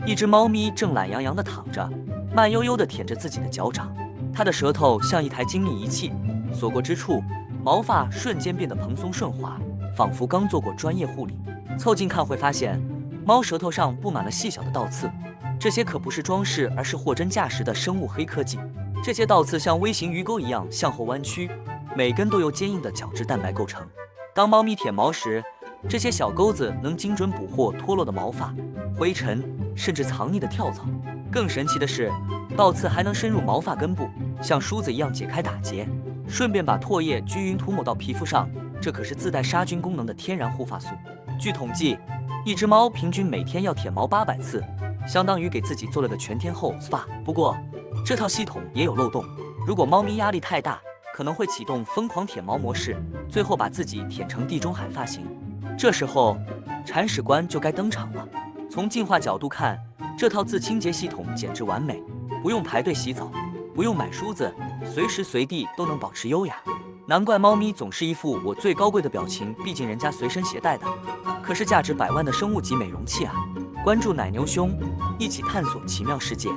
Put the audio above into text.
一只猫咪正懒洋洋地躺着，慢悠悠地舔着自己的脚掌。它的舌头像一台精密仪器，所过之处，毛发瞬间变得蓬松顺滑，仿佛刚做过专业护理。凑近看会发现，猫舌头上布满了细小的倒刺，这些可不是装饰，而是货真价实的生物黑科技。这些倒刺像微型鱼钩一样向后弯曲，每根都由坚硬的角质蛋白构成。当猫咪舔毛时，这些小钩子能精准捕获脱落的毛发、灰尘，甚至藏匿的跳蚤。更神奇的是，倒刺还能深入毛发根部，像梳子一样解开打结，顺便把唾液均匀涂抹到皮肤上。这可是自带杀菌功能的天然护发素。据统计，一只猫平均每天要舔毛800次，相当于给自己做了个全天候 SPA。不过，这套系统也有漏洞，如果猫咪压力太大，可能会启动疯狂舔毛模式，最后把自己舔成地中海发型。这时候，铲屎官就该登场了。从进化角度看，这套自清洁系统简直完美，不用排队洗澡，不用买梳子，随时随地都能保持优雅。难怪猫咪总是一副我最高贵的表情，毕竟人家随身携带的可是价值100万的生物级美容器啊！关注奶牛兄，一起探索奇妙世界。